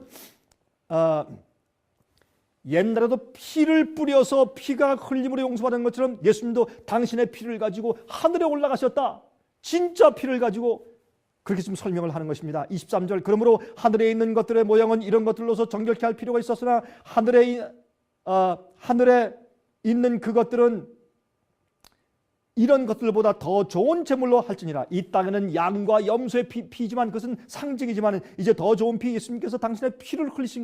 옛날에도 피를 뿌려서 피가 흘림으로 용서받은 것처럼 예수님도 당신의 피를 가지고 하늘에 올라가셨다. 진짜 피를 가지고 그렇게 지금 설명을 하는 것입니다. 23절 그러므로 하늘에 있는 것들의 모양은 이런 것들로서 정결케 할 필요가 있었으나 하늘에 있는 그것들은 이런 것들보다 더 좋은 제물로 할지니라. 이 땅에는 양과 염소의 피지만 그것은 상징이지만 이제 더 좋은 피 예수님께서 당신의 피를 흘리신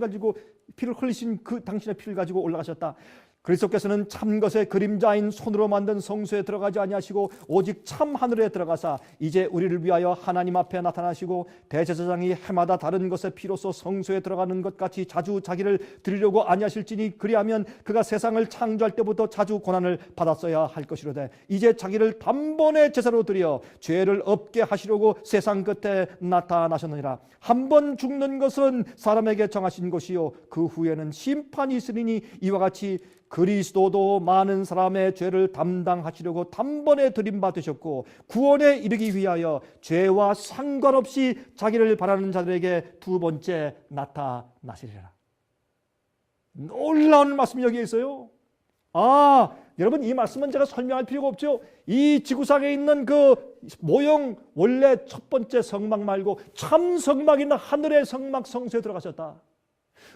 그 당신의 피를 가지고 올라가셨다. 그리스도께서는 참 것의 그림자인 손으로 만든 성소에 들어가지 아니하시고 오직 참 하늘에 들어가사 이제 우리를 위하여 하나님 앞에 나타나시고 대제사장이 해마다 다른 것의 피로써 성소에 들어가는 것 같이 자주 자기를 드리려고 아니하실지니 그리하면 그가 세상을 창조할 때부터 자주 고난을 받았어야 할 것이로되 이제 자기를 단번에 제사로 드려 죄를 없게 하시려고 세상 끝에 나타나셨느니라. 한 번 죽는 것은 사람에게 정하신 것이요 그 후에는 심판이 있으리니 이와 같이 그리스도도 많은 사람의 죄를 담당하시려고 단번에 들임받으셨고 구원에 이르기 위하여 죄와 상관없이 자기를 바라는 자들에게 두 번째 나타나시리라. 놀라운 말씀이 여기에 있어요. 여러분 이 말씀은 제가 설명할 필요가 없죠. 이 지구상에 있는 그 모형 원래 첫 번째 성막 말고 참 성막이 있는 하늘의 성막 성소에 들어가셨다.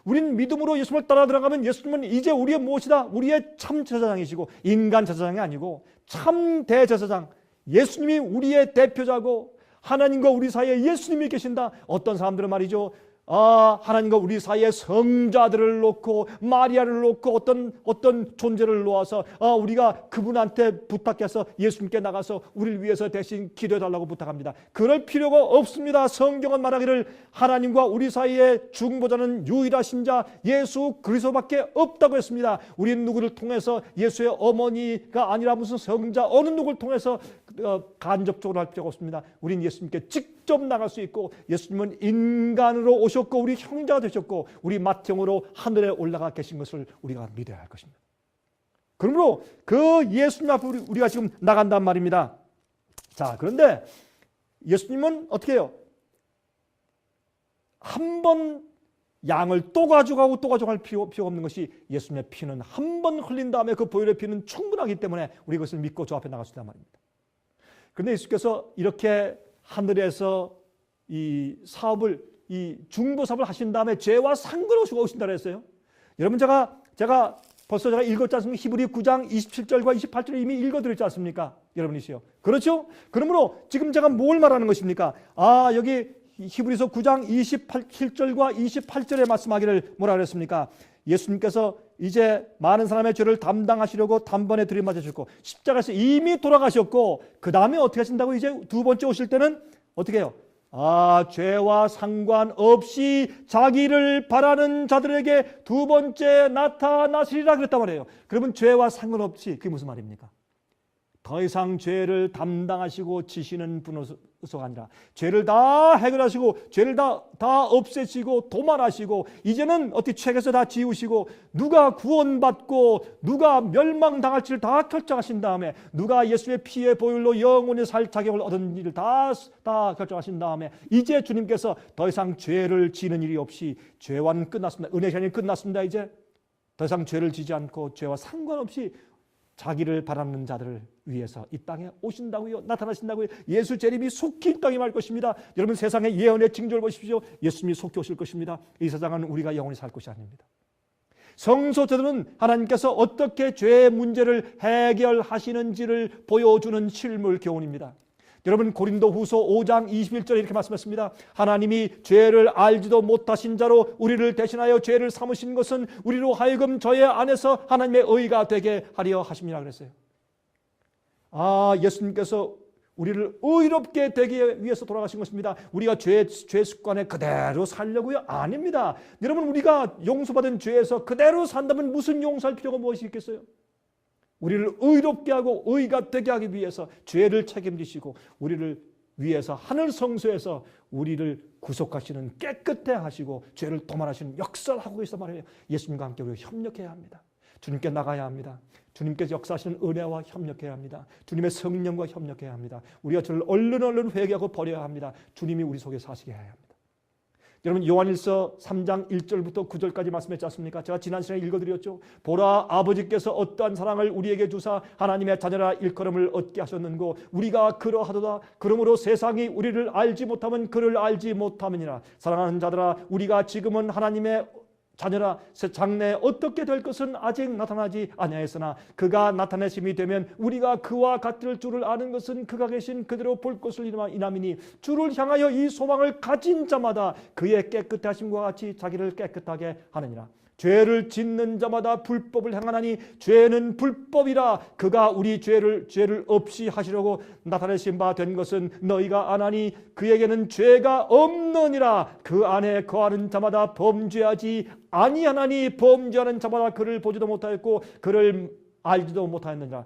우린 믿음으로 예수님을 따라 들어가면 예수님은 이제 우리의 무엇이다? 우리의 참 제사장이시고 인간 제사장이 아니고 참 대제사장 예수님이 우리의 대표자고 하나님과 우리 사이에 예수님이 계신다. 어떤 사람들은 말이죠. 하나님과 우리 사이에 성자들을 놓고 마리아를 놓고 어떤 존재를 놓아서 우리가 그분한테 부탁해서 예수님께 나가서 우리를 위해서 대신 기도해달라고 부탁합니다. 그럴 필요가 없습니다. 성경은 말하기를 하나님과 우리 사이에 중보자는 유일하신 자 예수 그리스도밖에 없다고 했습니다. 우리는 누구를 통해서 예수의 어머니가 아니라 무슨 성자 어느 누구를 통해서 간접적으로 할 필요가 없습니다. 우리는 예수님께 직접 나갈 수 있고 예수님은 인간으로 오셨고 우리 형제가 되셨고 우리 맏형으로 하늘에 올라가 계신 것을 우리가 믿어야 할 것입니다. 그러므로 그 예수님 앞에 우리가 지금 나간단 말입니다. 자, 그런데 예수님은 어떻게 해요? 한 번 양을 또 가져가고 또 가져갈 필요가 없는 것이 예수님의 피는 한 번 흘린 다음에 그 보혈의 피는 충분하기 때문에 우리 그것을 믿고 저 앞에 나갈 수 있단 말입니다. 그런데 예수께서 이렇게 하늘에서 이 사업을 이 중보 사업을 하신 다음에 죄와 상관없이 오신다고 했어요. 여러분 제가 벌써 제가 읽었지 않습니까? 히브리 9장 27절과 28절을 이미 읽어드렸지 않습니까? 여러분이시요. 그렇죠? 그러므로 지금 제가 뭘 말하는 것입니까? 여기 히브리서 9장 27절과 28절에 말씀하기를 뭐라 그랬습니까? 예수님께서 이제 많은 사람의 죄를 담당하시려고 단번에 들이맞으셨고 십자가에서 이미 돌아가셨고 그 다음에 어떻게 하신다고? 이제 두 번째 오실 때는 어떻게 해요? 죄와 상관없이 자기를 바라는 자들에게 두 번째 나타나시리라 그랬단 말이에요. 그러면 죄와 상관없이 그게 무슨 말입니까? 더 이상 죄를 담당하시고 지시는 분으로서가 아니라 죄를 다 해결하시고 죄를 다 없애시고 도말하시고 이제는 어떻게 책에서 다 지우시고 누가 구원받고 누가 멸망당할지를 다 결정하신 다음에 누가 예수의 피의 보혈로 영원히 살 자격을 얻은 일을 다 결정하신 다음에 이제 주님께서 더 이상 죄를 지는 일이 없이 죄와는 끝났습니다. 은혜 시간이 끝났습니다. 이제 더 이상 죄를 지지 않고 죄와 상관없이 자기를 바라는 자들을 위해서 이 땅에 오신다고요. 나타나신다고요. 예수 재림이 속히 이 땅에 말 것입니다. 여러분 세상의 예언의 징조를 보십시오. 예수님이 속히 오실 것입니다. 이 세상은 우리가 영원히 살 것이 아닙니다. 성소제도는 하나님께서 어떻게 죄의 문제를 해결하시는지를 보여주는 실물 교훈입니다. 여러분 고린도후서 5장 21절에 이렇게 말씀했습니다. 하나님이 죄를 알지도 못하신 자로 우리를 대신하여 죄를 삼으신 것은 우리로 하여금 저의 안에서 하나님의 의가 되게 하려 하심이라 그랬어요. 예수님께서 우리를 의롭게 되기 위해서 돌아가신 것입니다. 우리가 죄 습관에 그대로 살려고요? 아닙니다. 여러분, 우리가 용서받은 죄에서 그대로 산다면 무슨 용서할 필요가 무엇이 있겠어요? 우리를 의롭게 하고 의가 되게 하기 위해서 죄를 책임지시고 우리를 위해서 하늘 성소에서 우리를 구속하시는, 깨끗해 하시고 죄를 도말하시는 역사를 하고 계시단 말이에요. 예수님과 함께 우리가 협력해야 합니다. 주님께 나가야 합니다. 주님께서 역사하시는 은혜와 협력해야 합니다. 주님의 성령과 협력해야 합니다. 우리가 저를 얼른 회개하고 버려야 합니다. 주님이 우리 속에 사시게 해야 합니다. 여러분, 요한일서 3장 1절부터 9절까지 말씀했지 않습니까? 제가 지난 시간에 읽어드렸죠. 보라, 아버지께서 어떠한 사랑을 우리에게 주사 하나님의 자녀라 일컬음을 얻게 하셨는고 우리가 그러하도다. 그러므로 세상이 우리를 알지 못하면 그를 알지 못함이니라. 사랑하는 자들아, 우리가 지금은 하나님의 자녀라. 장래에 어떻게 될 것은 아직 나타나지 아니하였으나 그가 나타내심이 되면 우리가 그와 같을 줄을 아는 것은 그가 계신 그대로 볼 것을 인함이니 주를 향하여 이 소망을 가진 자마다 그의 깨끗해 하심과 같이 자기를 깨끗하게 하느니라. 죄를 짓는 자마다 불법을 행하나니 죄는 불법이라. 그가 우리 죄를 없이 하시려고 나타내신 바 된 것은 너희가 아나니 그에게는 죄가 없느니라. 그 안에 거하는 자마다 범죄하지 아니하나니 범죄하는 자마다 그를 보지도 못하였고 그를 알지도 못하였느니라.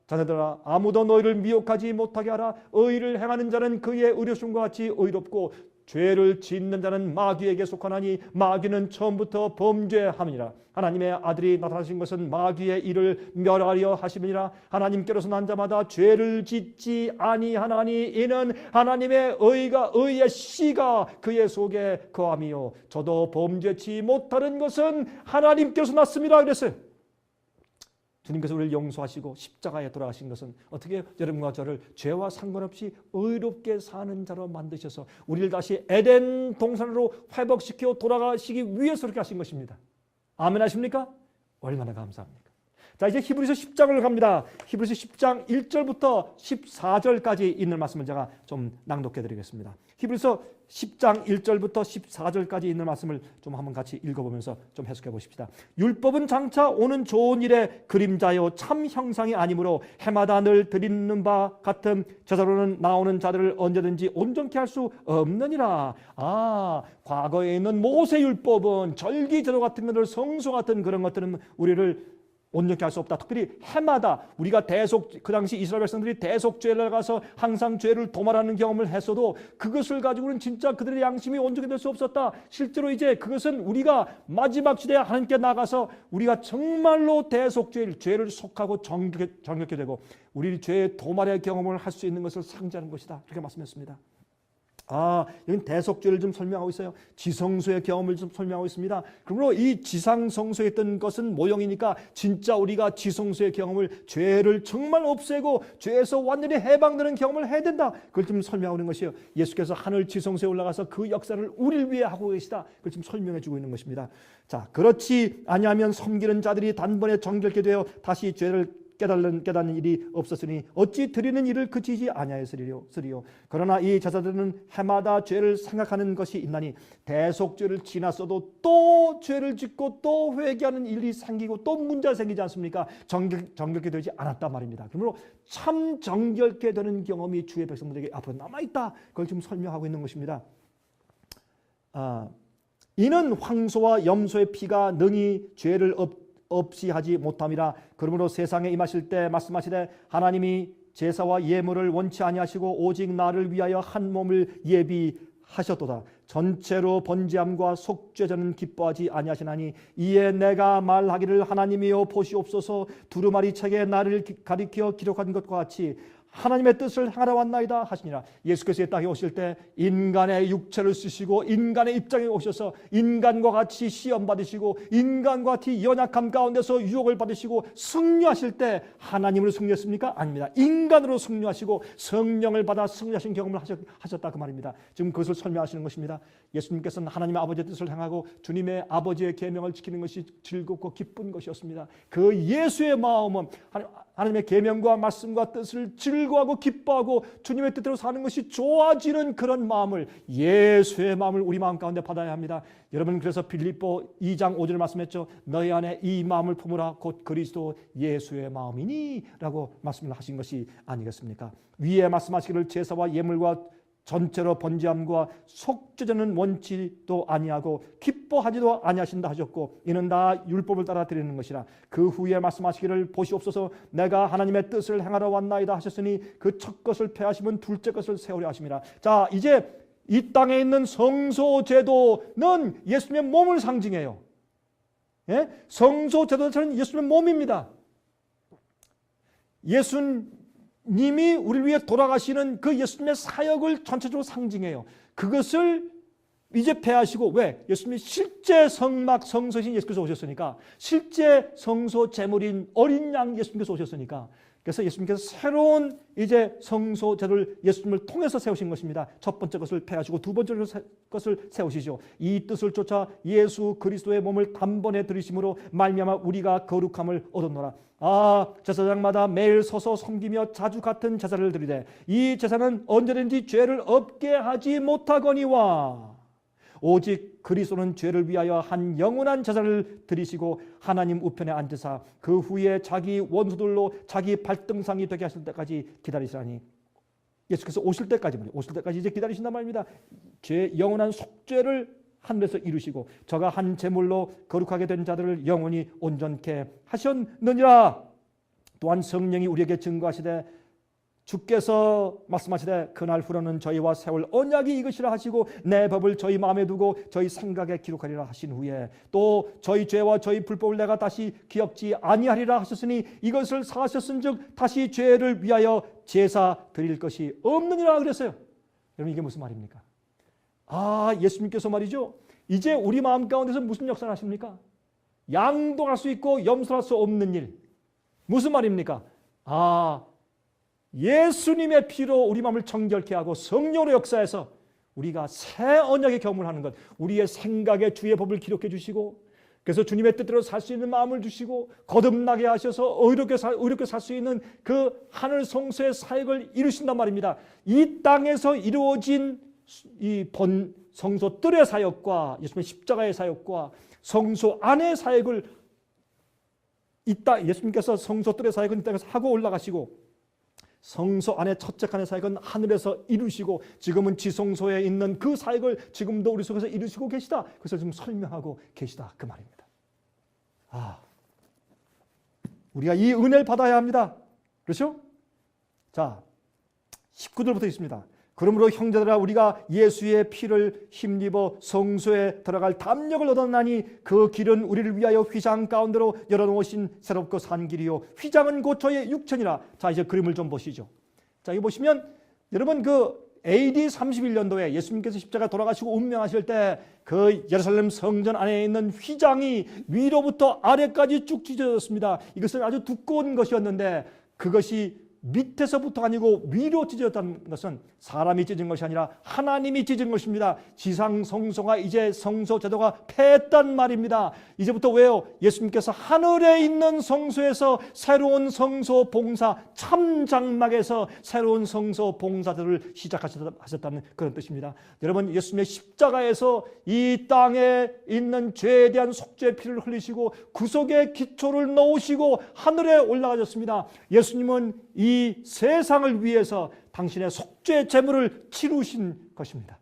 자녀들아, 아무도 너희를 미혹하지 못하게 하라. 의를 행하는 자는 그의 의로움과 같이 의롭고 죄를 짓는 자는 마귀에게 속하나니 마귀는 처음부터 범죄함이니라. 하나님의 아들이 나타나신 것은 마귀의 일을 멸하려 하심이니라. 하나님께로서 난 자마다 죄를 짓지 아니하나니 이는 하나님의 의의 씨가 그의 속에 거함이요 저도 범죄치 못하는 것은 하나님께서 났습니다. 그랬어요. 주님께서 우리를 용서하시고 십자가에 돌아가신 것은 어떻게 여러분과 저를 죄와 상관없이 의롭게 사는 자로 만드셔서 우리를 다시 에덴 동산으로 회복시켜 돌아가시기 위해서 그렇게 하신 것입니다. 아멘 하십니까? 얼마나 감사합니까? 자, 이제 히브리서 10장을 갑니다. 히브리서 10장 1절부터 14절까지 있는 말씀을 제가 좀 낭독해 드리겠습니다. 히브리서 10장 1절부터 14절까지 있는 말씀을 좀 한번 같이 읽어보면서 좀 해석해 보십시다. 율법은 장차 오는 좋은 일의 그림자요 참 형상이 아니므로 해마다 늘 드리는 바 같은 제사로는 나오는 자들을 언제든지 온전케 할 수 없느니라. 과거에 있는 모세율법은 절기제도 같은 것들, 성소 같은 그런 것들은 우리를 온전케 할 수 없다. 특별히 해마다 우리가 그 당시 이스라엘 백성들이 대속죄를 가서 항상 죄를 도말하는 경험을 했어도 그것을 가지고는 진짜 그들의 양심이 온전히 될 수 없었다. 실제로 이제 그것은 우리가 마지막 시대에 하나님께 나가서 우리가 정말로 죄를 속하고 정결케 되고 우리 죄의 도말의 경험을 할 수 있는 것을 상징하는 것이다. 그렇게 말씀했습니다. 여기는 대속죄를 좀 설명하고 있어요. 지성소의 경험을 좀 설명하고 있습니다. 그러므로 이 지상성소에 있던 것은 모형이니까 진짜 우리가 지성소의 경험을, 죄를 정말 없애고 죄에서 완전히 해방되는 경험을 해야 된다. 그걸 좀 설명하고 있는 것이에요. 예수께서 하늘 지성소에 올라가서 그 역사를 우리를 위해 하고 계시다. 그걸 좀 설명해 주고 있는 것입니다. 자, 그렇지 아니하면 섬기는 자들이 단번에 정결케 되어 다시 죄를 깨닫는 일이 없었으니 어찌 드리는 일을 그치지 아니하였으리요. 그러나 이 제사들은 해마다 죄를 생각하는 것이 있나니 대속죄를 지났어도 또 죄를 짓고 또 회개하는 일이 생기고 또 문제가 생기지 않습니까? 정결케 되지 않았단 말입니다. 그러므로 참 정결케 되는 경험이 주의 백성들에게 앞으로 남아있다. 그걸 지금 설명하고 있는 것입니다. 이는 황소와 염소의 피가 능히 죄를 없이 하지 못함이라. 그러므로 세상에 임하실 때 말씀하시되 하나님이 제사와 예물을 원치 아니하시고 오직 나를 위하여 한 몸을 예비하셨도다. 전체로 번제함과 속죄제는 기뻐하지 아니하시나니 이에 내가 말하기를 하나님이여 보시옵소서 두루마리 책에 나를 가리켜 기록한 것과 같이 하나님의 뜻을 행하러 왔나이다 하시니라. 예수께서 이 땅에 오실 때 인간의 육체를 쓰시고 인간의 입장에 오셔서 인간과 같이 시험 받으시고 인간과 같이 연약함 가운데서 유혹을 받으시고 승리하실 때 하나님으로 승리했습니까? 아닙니다. 인간으로 승리하시고 성령을 받아 승리하신 경험을 하셨다 그 말입니다. 지금 그것을 설명하시는 것입니다. 예수님께서는 하나님의 아버지의 뜻을 행하고 주님의 아버지의 계명을 지키는 것이 즐겁고 기쁜 것이었습니다. 그 예수의 마음은 하나님의 계명과 말씀과 뜻을 즐거워하고 기뻐하고 주님의 뜻대로 사는 것이 좋아지는 그런 마음을, 예수의 마음을 우리 마음 가운데 받아야 합니다. 여러분, 그래서 빌립보 2장 5절을 말씀했죠. 너희 안에 이 마음을 품으라 곧 그리스도 예수의 마음이니 라고 말씀을 하신 것이 아니겠습니까? 위에 말씀하시기를 제사와 예물과 전체로 번제함과 속죄제는 원치도 아니하고 기뻐하지도 아니하신다 하셨고 이는 다 율법을 따라 드리는 것이라. 그 후에 말씀하시기를 보시옵소서 내가 하나님의 뜻을 행하러 왔나이다 하셨으니 그 첫 것을 폐하시면 둘째 것을 세우려 하심이라. 자, 이제 이 땅에 있는 성소제도는 예수님의 몸을 상징해요. 예? 성소제도는 예수님의 몸입니다. 예수님이 우리를 위해 돌아가시는 그 예수님의 사역을 전체적으로 상징해요. 그것을 이제 폐하시고, 왜? 예수님이 실제 성막 성소신 예수께서 오셨으니까, 실제 성소 제물인 어린 양 예수님께서 오셨으니까, 그래서 예수님께서 새로운 이제 성소 제도를 예수님을 통해서 세우신 것입니다. 첫 번째 것을 폐하시고 두 번째 것을 세우시죠. 이 뜻을 쫓아 예수 그리스도의 몸을 단번에 들이심으로 말미암아 우리가 거룩함을 얻었노라. 제사장마다 매일 서서 섬기며 자주 같은 제사를 드리되 이 제사는 언제든지 죄를 없게 하지 못하거니와 오직 그리스도는 죄를 위하여 한 영원한 제사를 드리시고 하나님 우편에 앉으사 그 후에 자기 원수들로 자기 발등상이 되게 하실 때까지 기다리시라니. 예수께서 오실 때까지 이제 기다리신단 말입니다. 죄 영원한 속죄를 하늘에서 이루시고 저가 한 제물로 거룩하게 된 자들을 영원히 온전케 하셨느니라. 또한 성령이 우리에게 증거하시되 주께서 말씀하시되 그날 후로는 저희와 세울 언약이 이것이라 하시고 내 법을 저희 마음에 두고 저희 생각에 기록하리라 하신 후에 또 저희 죄와 저희 불법을 내가 다시 기억지 아니하리라 하셨으니 이것을 사하셨은즉 다시 죄를 위하여 제사 드릴 것이 없느니라 그랬어요. 여러분, 이게 무슨 말입니까? 예수님께서 말이죠, 이제 우리 마음 가운데서 무슨 역사를 하십니까? 양도할 수 있고 염소할 수 없는 일. 무슨 말입니까? 예수님의 피로 우리 마음을 정결케 하고 성령으로 역사해서 우리가 새 언약의 경험을 하는 것, 우리의 생각에 주의 법을 기록해 주시고 그래서 주님의 뜻대로 살 수 있는 마음을 주시고 거듭나게 하셔서 의롭게 살 수 있는 그 하늘 성소의 사역을 이루신단 말입니다. 이 땅에서 이루어진 이 성소 뜰의 사역과 예수님의 십자가의 사역과 성소 안의 사역을 예수님께서 성소 뜰의 사역은 이 땅에서 하고 올라가시고 성소 안의 첫째 칸의 사역은 하늘에서 이루시고 지금은 지성소에 있는 그 사역을 지금도 우리 속에서 이루시고 계시다. 그래서 지금 설명하고 계시다 그 말입니다. 우리가 이 은혜를 받아야 합니다. 그렇죠? 자, 19절부터 있습니다. 그러므로 형제들아 우리가 예수의 피를 힘입어 성소에 들어갈 담력을 얻었나니 그 길은 우리를 위하여 휘장 가운데로 열어놓으신 새롭고 산 길이요 휘장은 곧 저의 육천이라. 자, 이제 그림을 좀 보시죠. 자, 여기 보시면 여러분 그 AD 31년도에 예수님께서 십자가 돌아가시고 운명하실 때 그 예루살렘 성전 안에 있는 휘장이 위로부터 아래까지 쭉 찢어졌습니다. 이것은 아주 두꺼운 것이었는데 그것이 밑에서부터 아니고 위로 찢어졌다는 것은 사람이 찢은 것이 아니라 하나님이 찢은 것입니다. 지상 성소가 이제 성소 제도가 폐했단 말입니다. 이제부터 왜요? 예수님께서 하늘에 있는 성소에서 새로운 성소 봉사, 참장막에서 새로운 성소 봉사들을 시작하셨다는 그런 뜻입니다. 여러분, 예수님의 십자가에서 이 땅에 있는 죄에 대한 속죄의 피를 흘리시고 구속의 기초를 놓으시고 하늘에 올라가셨습니다. 예수님은 이 세상을 위해서 당신의 속죄 제물을 치루신 것입니다.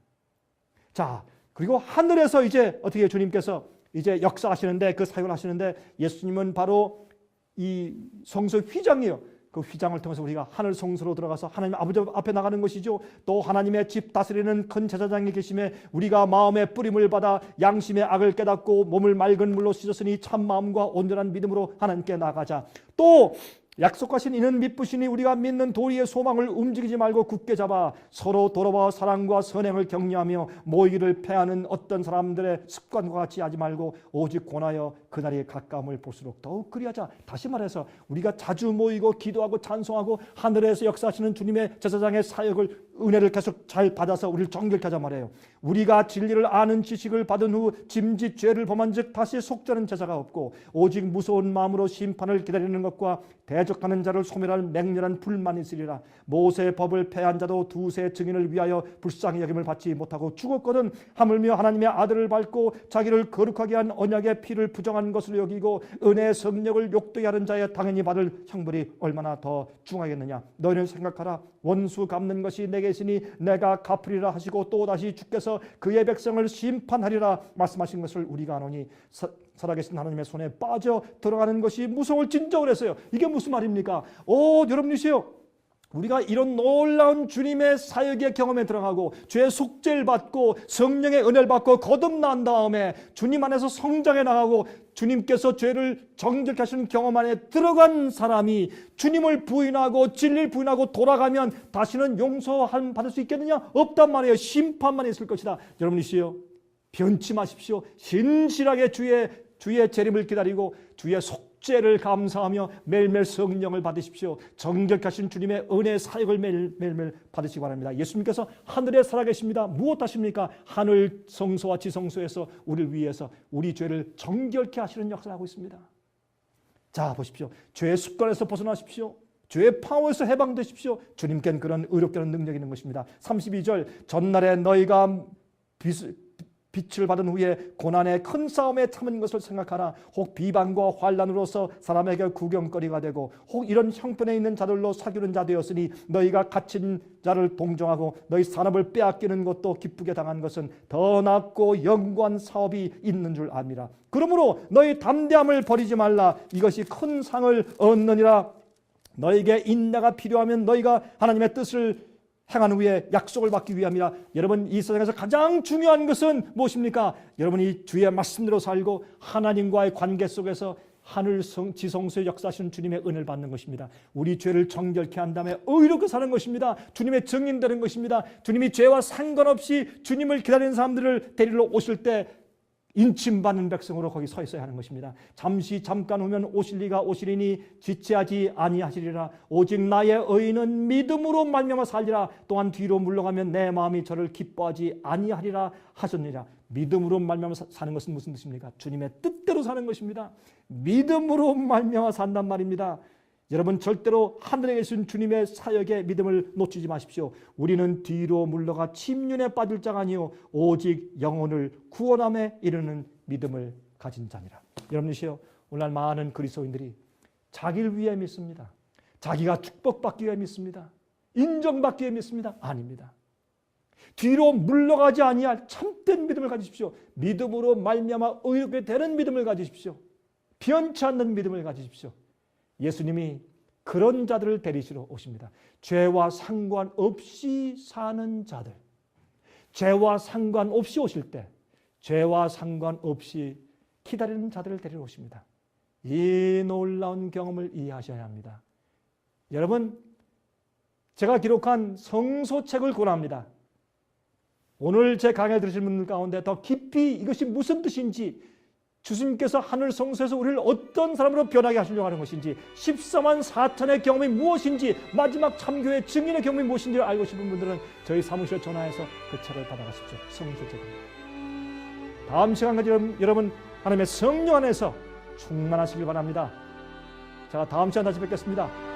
자, 그리고 하늘에서 이제 어떻게 주님께서 이제 역사하시는데 그 사역을 하시는데 예수님은 바로 이 성소 휘장이에요. 그 휘장을 통해서 우리가 하늘 성소로 들어가서 하나님 아버지 앞에 나가는 것이죠. 또 하나님의 집 다스리는 큰 제사장이 계심에 우리가 마음의 뿌림을 받아 양심의 악을 깨닫고 몸을 맑은 물로 씻었으니 참 마음과 온전한 믿음으로 하나님께 나가자. 또 약속하신 이는 믿으시니 우리가 믿는 도리의 소망을 움직이지 말고 굳게 잡아 서로 돌아와 사랑과 선행을 격려하며 모이기를 패하는 어떤 사람들의 습관과 같이 하지 말고 오직 권하여 그날이 가까움을 볼수록 더욱 그리하자. 다시 말해서 우리가 자주 모이고 기도하고 찬송하고 하늘에서 역사하시는 주님의 제사장의 사역을, 은혜를 계속 잘 받아서 우리를 정결케 하자 말이에요. 우리가 진리를 아는 지식을 받은 후 짐짓 죄를 범한 즉 다시 속죄하는 제사가 없고 오직 무서운 마음으로 심판을 기다리는 것과 대적하는 자를 소멸할 맹렬한 불만이 있으리라. 모세의 법을 폐한 자도 두세 증인을 위하여 불쌍히 여김을 받지 못하고 죽었거든 하물며 하나님의 아들을 밟고 자기를 거룩하게 한 언약의 피를 부정한 것을 여기고 은혜의 성령을 욕되게 하는 자의 당연히 받을 형벌이 얼마나 더 중하겠느냐. 너희는 생각하라. 원수 갚는 것이 내게 있으니 내가 갚으리라 하시고 또다시 주께서 그의 백성을 심판하리라 말씀하신 것을 우리가 아노니 살아계신 하나님의 손에 빠져 들어가는 것이 무서울진저 그랬어요. 이게 무슨 말입니까? 여러분이시요, 우리가 이런 놀라운 주님의 사역의 경험에 들어가고 죄의 속죄를 받고 성령의 은혜를 받고 거듭난 다음에 주님 안에서 성장해 나가고 주님께서 죄를 정결케 하시는 경험 안에 들어간 사람이 주님을 부인하고 진리를 부인하고 돌아가면 다시는 용서함 받을 수 있겠느냐? 없단 말이에요. 심판만 있을 것이다. 여러분이시요, 변치 마십시오. 신실하게 주의 재림을 기다리고 주의 속죄를 감사하며 매일매일 성령을 받으십시오. 정결케 하신 주님의 은혜의 사역을 매일매일 받으시기 바랍니다. 예수님께서 하늘에 살아계십니다. 무엇 하십니까? 하늘 성소와 지성소에서 우리를 위해서 우리 죄를 정결케 하시는 역사를 하고 있습니다. 자, 보십시오. 죄의 습관에서 벗어나십시오. 죄의 파워에서 해방되십시오. 주님께는 그런 의롭게 하는 능력이 있는 것입니다. 32절, 전날에 너희가 빛을 받은 후에 고난의 큰 싸움에 참은 것을 생각하라. 혹 비방과 환난으로서 사람에게 구경거리가 되고 혹 이런 형편에 있는 자들로 사귀는 자 되었으니 너희가 갇힌 자를 동정하고 너희 산업을 빼앗기는 것도 기쁘게 당한 것은 더 낫고 영구한 사업이 있는 줄 압니다. 그러므로 너희 담대함을 버리지 말라. 이것이 큰 상을 얻느니라. 너희에게 인내가 필요하면 너희가 하나님의 뜻을 행한 후에 약속을 받기 위함이라. 여러분, 이 세상에서 가장 중요한 것은 무엇입니까? 여러분이 주의 말씀대로 살고 하나님과의 관계 속에서 하늘 지성소에 역사하시는 주님의 은혜를 받는 것입니다. 우리 죄를 정결케 한 다음에 의롭게 사는 것입니다. 주님의 증인되는 것입니다. 주님이 죄와 상관없이 주님을 기다리는 사람들을 데리러 오실 때 인침받는 백성으로 거기 서 있어야 하는 것입니다. 잠깐 후면 오실리가 오시리니 지체하지 아니하시리라. 오직 나의 의인은 믿음으로 말미암아 살리라. 또한 뒤로 물러가면 내 마음이 저를 기뻐하지 아니하리라 하셨느니라. 믿음으로 말미암아 사는 것은 무슨 뜻입니까? 주님의 뜻대로 사는 것입니다. 믿음으로 말미암아 산단 말입니다. 여러분, 절대로 하늘에 계신 주님의 사역에 믿음을 놓치지 마십시오. 우리는 뒤로 물러가 침륜에 빠질 자가 아니요 오직 영혼을 구원함에 이르는 믿음을 가진 자니라. 여러분이시여, 오늘날 많은 그리스도인들이 자기를 위해 믿습니다. 자기가 축복받기 위해 믿습니다. 인정받기 위해 믿습니다. 아닙니다. 뒤로 물러가지 아니할 참된 믿음을 가지십시오. 믿음으로 말미암아 의롭게 되는 믿음을 가지십시오. 변치 않는 믿음을 가지십시오. 예수님이 그런 자들을 데리시러 오십니다. 죄와 상관없이 사는 자들, 죄와 상관없이 오실 때 죄와 상관없이 기다리는 자들을 데리러 오십니다. 이 놀라운 경험을 이해하셔야 합니다. 여러분, 제가 기록한 성소책을 권합니다. 오늘 제 강의 들으신 분들 가운데 더 깊이 이것이 무슨 뜻인지, 주님께서 하늘 성소에서 우리를 어떤 사람으로 변하게 하시려고 하는 것인지, 14만 4천의 경험이 무엇인지, 마지막 참교의 증인의 경험이 무엇인지를 알고 싶은 분들은 저희 사무실에 전화해서 그 책을 받아가십시오. 성소책입니다. 다음 시간까지 여러분 하나님의 성령 안에서 충만하시길 바랍니다. 제가 다음 시간 다시 뵙겠습니다.